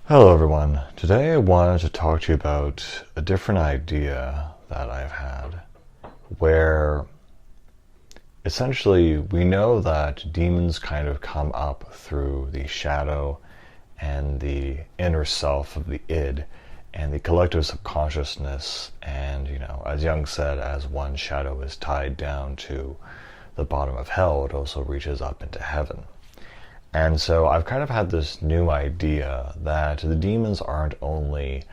Hello everyone. Today I wanted to talk to you about a different idea that I've had where essentially we know that demons kind of come up through the shadow and the inner self of the id and the collective subconsciousness, and as Jung said, as one shadow is tied down to the bottom of hell, it also reaches up into heaven. And so I've kind of had this new idea that the demons aren't only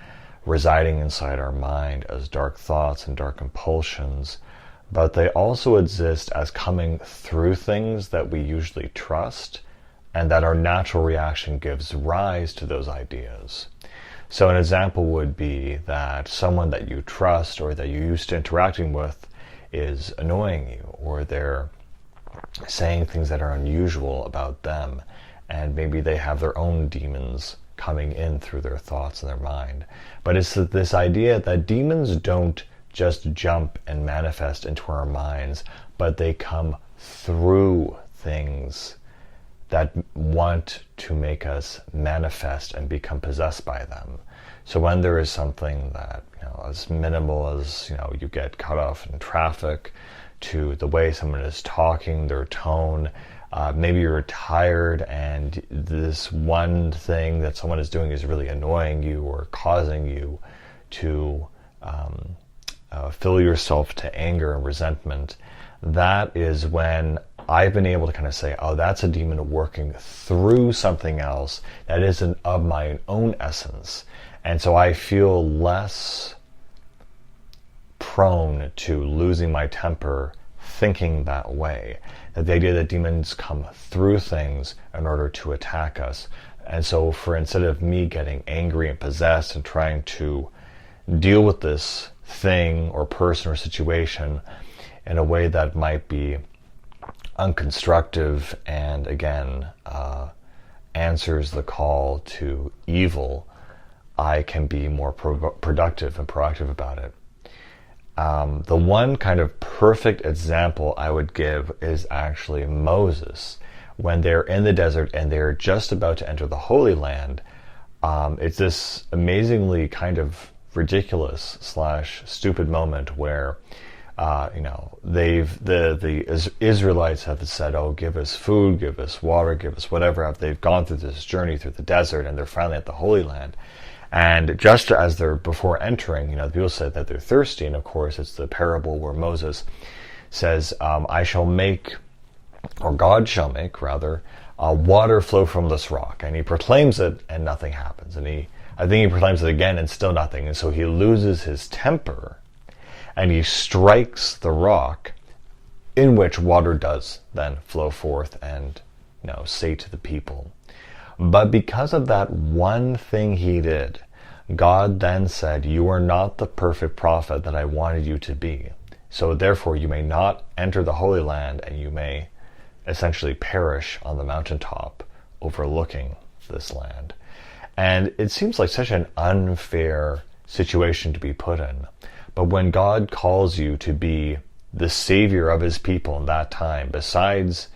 residing inside our mind as dark thoughts and dark compulsions, but they also exist as coming through things that we usually trust, and that our natural reaction gives rise to those ideas. So an example would be that someone that you trust or that you're used to interacting with is annoying you, or they're saying things that are unusual about them, and maybe they have their own demons coming in through their thoughts and their mind. But it's this idea that demons don't just jump and manifest into our minds, but they come through things that want to make us manifest and become possessed by them. So when there is something that, as minimal as, you get cut off in traffic, to the way someone is talking, their tone, maybe you're tired and this one thing that someone is doing is really annoying you or causing you to fill yourself to anger and resentment. That is when I've been able to kind of say, oh, that's a demon working through something else that isn't of my own essence. And so I feel less prone to losing my temper thinking that way. That the idea that demons come through things in order to attack us. And so instead of me getting angry and possessed and trying to deal with this thing or person or situation in a way that might be unconstructive and again answers the call to evil, I can be more productive and proactive about it. The one kind of perfect example I would give is actually Moses. When they're in the desert and they're just about to enter the Holy Land, it's this amazingly kind of ridiculous / stupid moment where the Israelites have said, oh, give us food, give us water, give us whatever. They've gone through this journey through the desert and they're finally at the Holy Land. And just as they're before entering, the people said that they're thirsty, and of course it's the parable where Moses says, I shall make, or God shall make rather, water flow from this rock. And he proclaims it and nothing happens. And I think he proclaims it again and still nothing. And so he loses his temper and he strikes the rock, in which water does then flow forth and say to the people. But because of that one thing he did, God then said, you are not the perfect prophet that I wanted you to be. So therefore you may not enter the Holy Land, and you may essentially perish on the mountaintop overlooking this land. And it seems like such an unfair situation to be put in. But when God calls you to be the savior of his people in that time, besides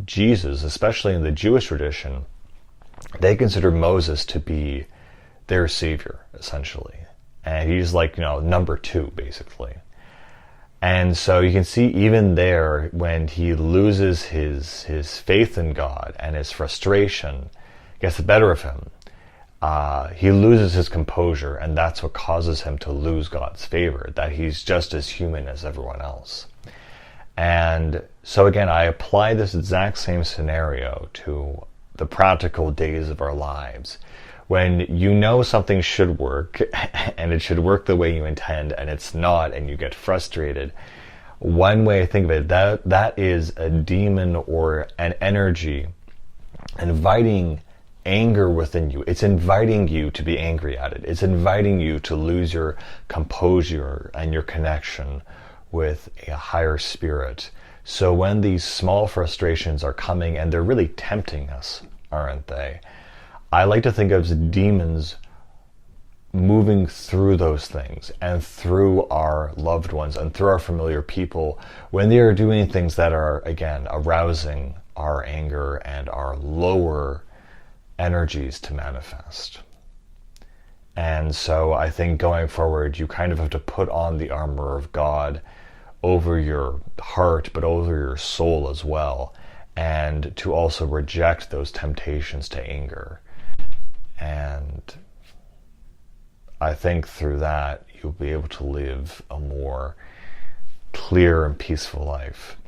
Jesus, especially in the Jewish tradition, they consider Moses to be their savior, essentially. And he's like, number 2, basically. And so you can see even there, when he loses his faith in God and his frustration gets the better of him, he loses his composure, and that's what causes him to lose God's favor, that he's just as human as everyone else. And so again, I apply this exact same scenario to the practical days of our lives. When something should work and it should work the way you intend and it's not, and you get frustrated, one way I think of it, that is a demon or an energy inviting anger within you. It's inviting you to be angry at it. It's inviting you to lose your composure and your connection with a higher spirit. So when these small frustrations are coming, and they're really tempting us, aren't they? I like to think of demons moving through those things and through our loved ones and through our familiar people when they are doing things that are, again, arousing our anger and our lower energies to manifest. And so I think going forward, you kind of have to put on the armor of God over your heart, but over your soul as well, and to also reject those temptations to anger. And I think through that, you'll be able to live a more clear and peaceful life.